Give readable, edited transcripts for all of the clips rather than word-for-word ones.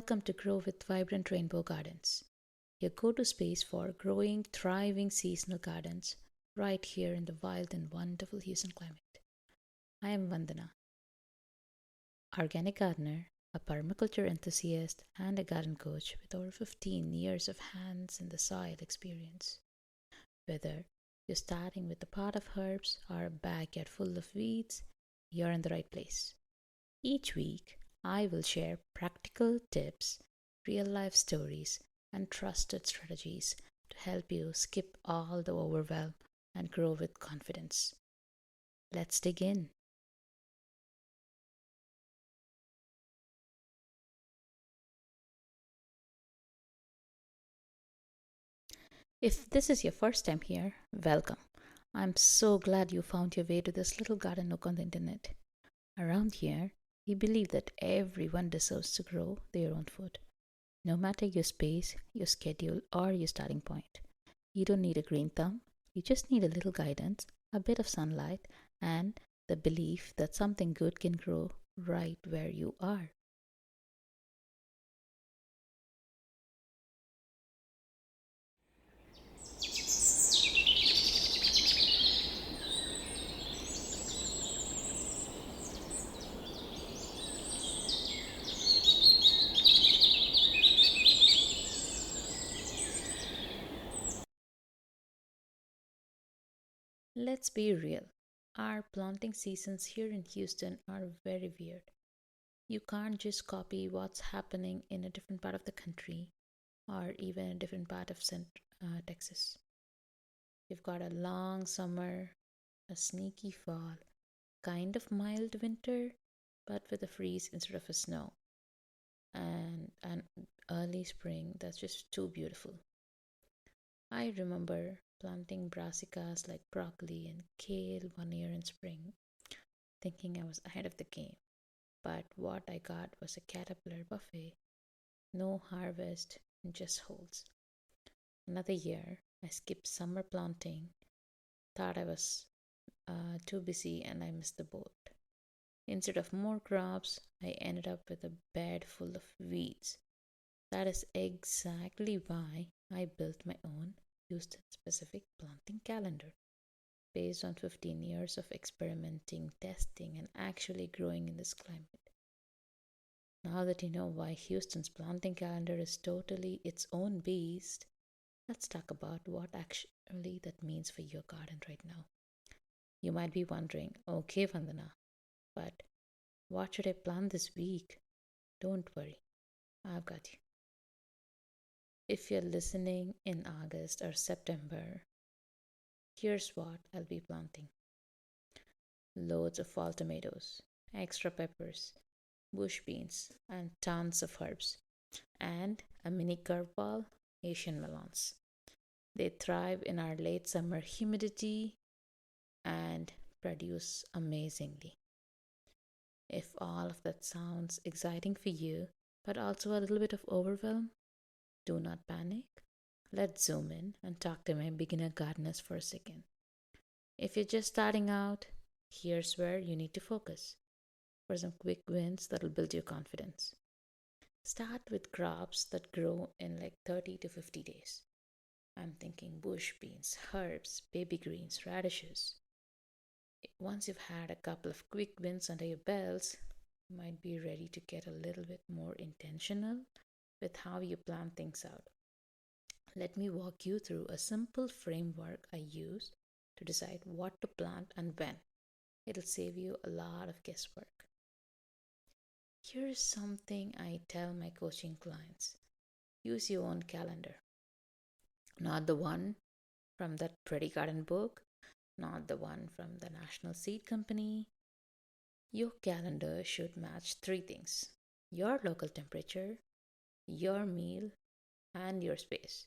Welcome to Grow with Vibrant Rainbow Gardens, your go to space for growing, thriving seasonal gardens right here in the wild and wonderful Houston climate. I am Vandana, organic gardener, a permaculture enthusiast, and a garden coach with over 15 years of hands in the soil experience. Whether you're starting with a pot of herbs or a backyard full of weeds, you're in the right place. Each week, I will share practical tips, real life stories, and trusted strategies to help you skip all the overwhelm and grow with confidence. Let's dig in. If this is your first time here, welcome. I'm so glad you found your way to this little garden nook on the internet. Around here, we believe that everyone deserves to grow their own food, no matter your space, your schedule, or your starting point. You don't need a green thumb, you just need a little guidance, a bit of sunlight, and the belief that something good can grow right where you are. Let's be real. Our planting seasons here in Houston are very weird. You can't just copy what's happening in a different part of the country or even a different part of Texas. You've got a long summer, a sneaky fall, kind of mild winter, but with a freeze instead of a snow, and an early spring that's just too beautiful. I remember planting brassicas like broccoli and kale one year in spring, thinking I was ahead of the game. But what I got was a caterpillar buffet, no harvest, just holes. Another year, I skipped summer planting, thought I was too busy and I missed the boat. Instead of more crops, I ended up with a bed full of weeds. That is exactly why I built my own Houston specific planting calendar based on 15 years of experimenting, testing, and actually growing in this climate. Now that you know why Houston's planting calendar is totally its own beast, let's talk about what actually that means for your garden right now. You might be wondering, okay, Vandana, but what should I plant this week? Don't worry, I've got you. If you're listening in August or September, here's what I'll be planting: loads of fall tomatoes, extra peppers, bush beans, and tons of herbs, and a mini curveball: Asian melons. They thrive in our late summer humidity and produce amazingly. If all of that sounds exciting for you, but also a little bit of overwhelm, do not panic. Let's zoom in and talk to my beginner gardeners for a second. If you're just starting out, here's where you need to focus for some quick wins that'll build your confidence. Start with crops that grow in like 30 to 50 days. I'm thinking bush beans, herbs, baby greens, radishes. Once you've had a couple of quick wins under your belts, you might be ready to get a little bit more intentional with how you plan things out. Let me walk you through a simple framework I use to decide what to plant and when. It'll save you a lot of guesswork. Here's something I tell my coaching clients: use your own calendar, not the one from that pretty garden book, not the one from the National Seed Company. Your calendar should match three things: your local temperature, your meal, and your space.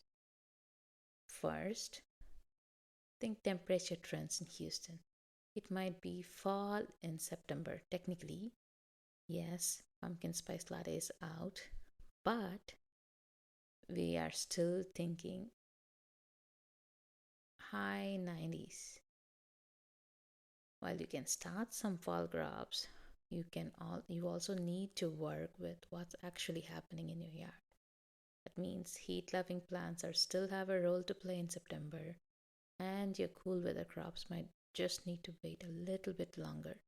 First, think temperature trends in Houston. It might be fall in September, technically. Yes, pumpkin spice latte is out, but we are still thinking high 90s. While you can start some fall crops, You also need to work with what's actually happening in your yard. That means heat-loving plants are still have a role to play in September, and your cool weather crops might just need to wait a little bit longer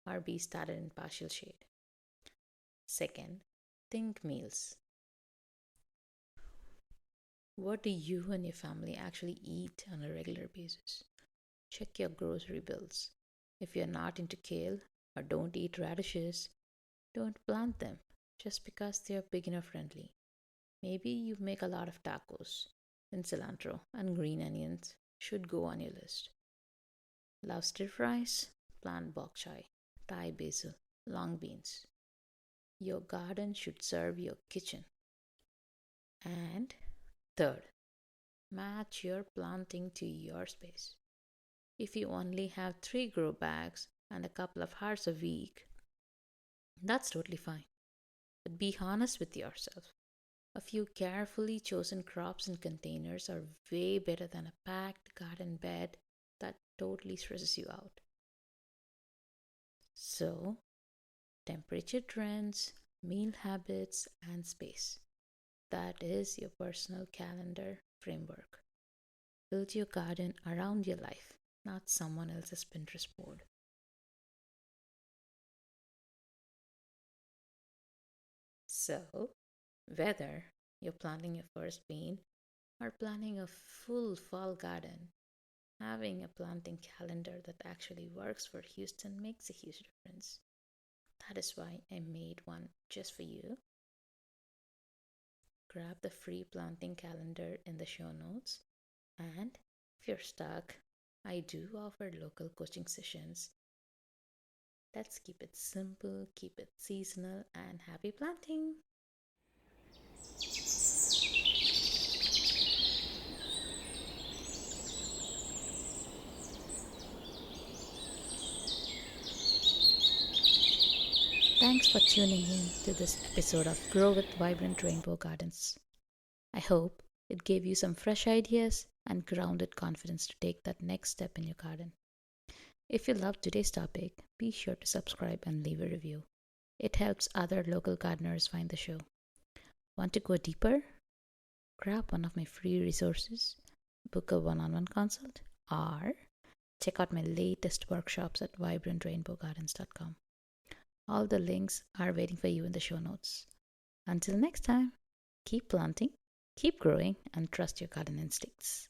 or be started in partial shade. Second, think meals. What do you and your family actually eat on a regular basis? Check your grocery bills. If you're not into kale or don't eat radishes, don't plant them just because they are beginner friendly. Maybe you make a lot of tacos, then cilantro and green onions should go on your list. Love stir fries? Plant bok choy, Thai basil, long beans. Your garden should serve your kitchen. And third, match your planting to your space. If you only have 3 grow bags and a couple of hours a week, that's totally fine. But be honest with yourself. A few carefully chosen crops in containers are way better than a packed garden bed that totally stresses you out. So, temperature trends, meal habits, and space. That is your personal calendar framework. Build your garden around your life, not someone else's Pinterest board. So, whether you're planting your first bean or planning a full fall garden, having a planting calendar that actually works for Houston makes a huge difference. That is why I made one just for you. Grab the free planting calendar in the show notes. And if you're stuck, I do offer local coaching sessions. Let's keep it simple, keep it seasonal, and happy planting! Thanks for tuning in to this episode of Grow with Vibrant Rainbow Gardens. I hope it gave you some fresh ideas and grounded confidence to take that next step in your garden. If you loved today's topic, be sure to subscribe and leave a review. It helps other local gardeners find the show. Want to go deeper? Grab one of my free resources, book a one on one consult, or check out my latest workshops at vibrantrainbowgardens.com. All the links are waiting for you in the show notes. Until next time, keep planting, keep growing, and trust your garden instincts.